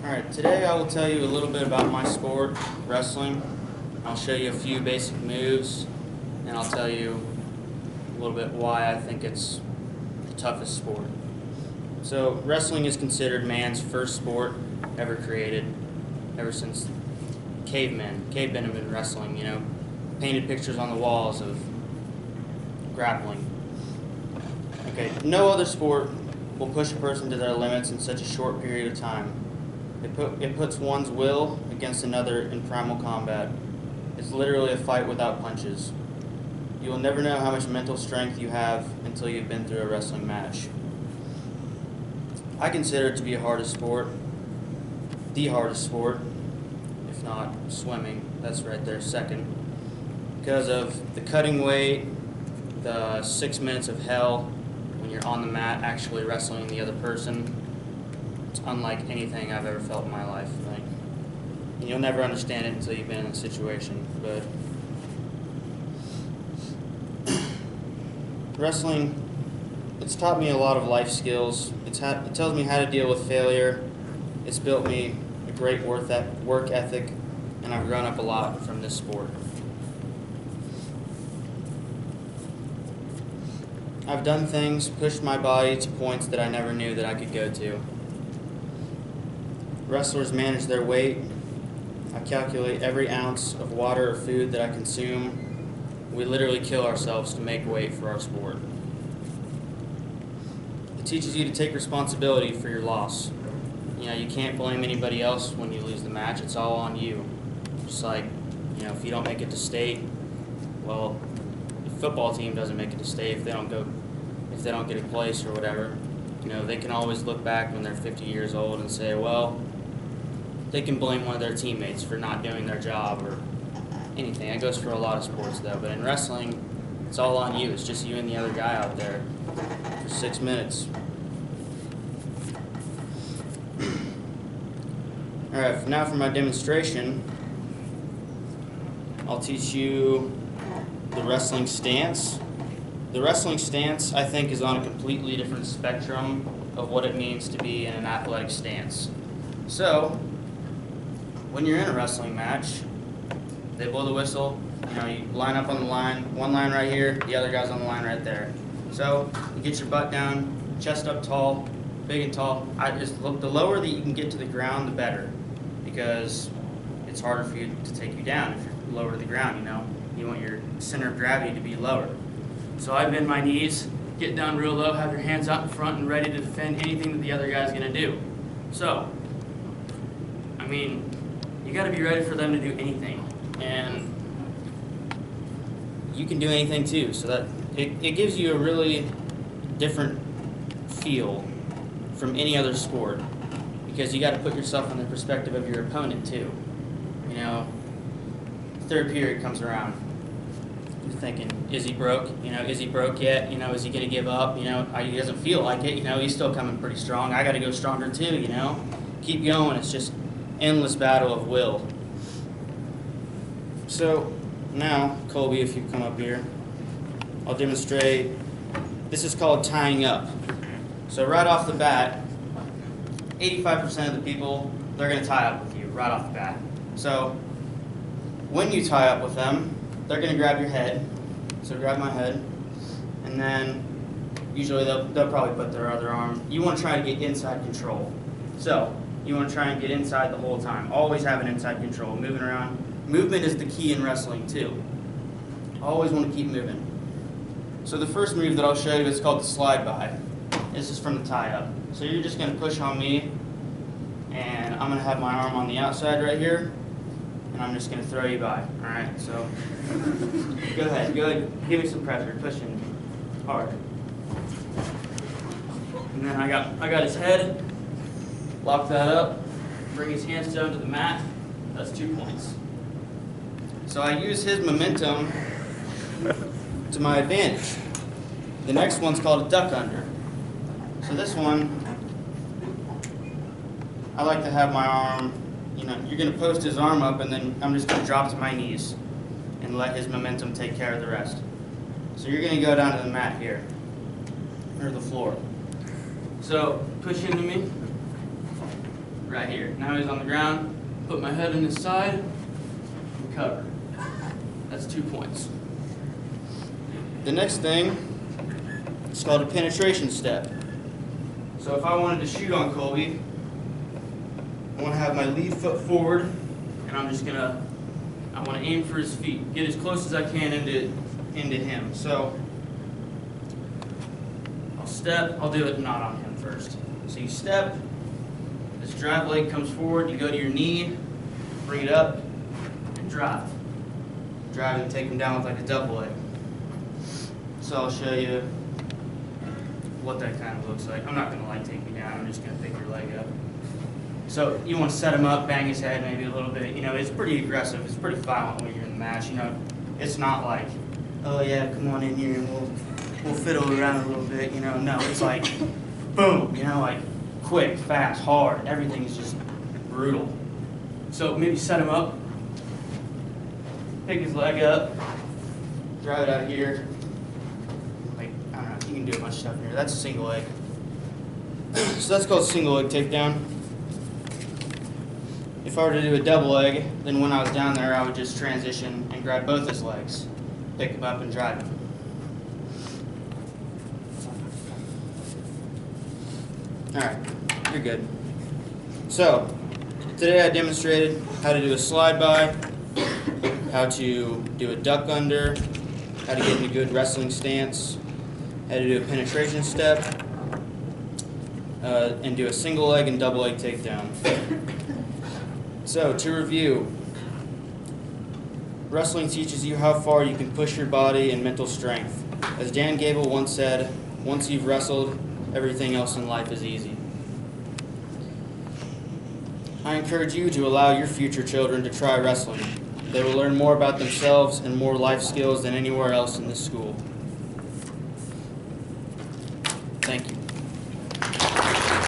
Alright, today I will tell you a little bit about my sport, wrestling. I'll show you a few basic moves, and I'll tell you a little bit why I think it's the toughest sport. So, wrestling is considered man's first sport ever created, ever since cavemen. Cavemen have been wrestling, painted pictures on the walls of grappling. Okay, no other sport will push a person to their limits in such a short period of time. It puts one's will against another in primal combat. It's literally a fight without punches. You will never know how much mental strength you have until you've been through a wrestling match. I consider it to be the hardest sport, if not swimming. That's right there, second. Because of the cutting weight, the 6 minutes of hell when you're on the mat actually wrestling the other person. It's unlike anything I've ever felt in my life. And you'll never understand it until you've been in the situation. But wrestling, it's taught me a lot of life skills. It tells me how to deal with failure. It's built me a great work ethic, and I've grown up a lot from this sport. I've done things, pushed my body to points that I never knew that I could go to. Wrestlers manage their weight. I calculate every ounce of water or food that I consume. We literally kill ourselves to make weight for our sport. It teaches you to take responsibility for your loss. You can't blame anybody else when you lose the match. It's all on you. Just like, if you don't make it to state, well, the football team doesn't make it to state if they don't get a place or whatever. They can always look back when they're 50 years old and say, well, they can blame one of their teammates for not doing their job or anything. That goes for a lot of sports, though. But in wrestling, it's all on you. It's just you and the other guy out there for 6 minutes. All right, now for my demonstration, I'll teach you the wrestling stance. The wrestling stance, I think, is on a completely different spectrum of what it means to be in an athletic stance. So, when you're in a wrestling match, they blow the whistle, you line up on the line, one line right here, the other guy's on the line right there. So, you get your butt down, chest up tall, big and tall. The lower that you can get to the ground, the better, because it's harder for you to take you down if you're lower to the ground, You want your center of gravity to be lower. So I bend my knees, get down real low, have your hands out in front and ready to defend anything that the other guy's going to do. So, you got to be ready for them to do anything. And you can do anything too. So that it gives you a really different feel from any other sport, because you got to put yourself in the perspective of your opponent too. Third period comes around. You're thinking, is he broke? Is he broke yet? Is he going to give up? He doesn't feel like it. He's still coming pretty strong. I got to go stronger too, Keep going. It's just endless battle of will. So now, Colby, if you come up here, I'll demonstrate. This is called tying up. So right off the bat, 85% of the people, they're going to tie up with you right off the bat. So when you tie up with them, they're going to grab your head. So grab my head, and then usually they'll probably put their other arm. You want to try to get inside control. So you want to try and get inside the whole time. Always have an inside control, moving around. Movement is the key in wrestling too. Always want to keep moving. So the first move that I'll show you is called the slide by. This is from the tie up. So you're just going to push on me, and I'm going to have my arm on the outside right here, and I'm just going to throw you by. All right, so go ahead, give me some pressure, push in hard. And then I got his head, lock that up, bring his hands down to the mat. That's 2 points. So I use his momentum to my advantage. The next one's called a duck under. So this one, I like to have my arm, you're going to post his arm up, and then I'm just going to drop to my knees and let his momentum take care of the rest. So you're going to go down to the mat here, or the floor. So push into me, right here. Now he's on the ground, put my head on his side, and cover. That's 2 points. The next thing is called a penetration step. So if I wanted to shoot on Colby, I want to have my lead foot forward, and I want to aim for his feet, get as close as I can into him. So I'll step, I'll do it not on him first. So you step, this drive leg comes forward, you go to your knee, bring it up, and drive. Drive and take him down with like a double leg. So I'll show you what that kind of looks like. I'm not going to take you down, I'm just going to pick your leg up. So you want to set him up, bang his head maybe a little bit. You know, it's pretty aggressive, it's pretty violent when you're in the match. You know, it's not like, oh yeah, come on in here and we'll fiddle around a little bit. You know, no, it's like, boom, you know, like quick, fast, hard. Everything is just brutal. So maybe set him up, pick his leg up, drive it out here. Like, I don't know, you can do a bunch of stuff in here. That's a single leg. So that's called single leg takedown. If I were to do a double leg, then when I was down there, I would just transition and grab both his legs, pick him up and drive him. All right, you're good. So, today I demonstrated how to do a slide by, how to do a duck under, how to get in a good wrestling stance, how to do a penetration step, and do a single leg and double leg takedown. So, to review, wrestling teaches you how far you can push your body and mental strength. As Dan Gable once said, once you've wrestled, everything else in life is easy. I encourage you to allow your future children to try wrestling. They will learn more about themselves and more life skills than anywhere else in this school. Thank you.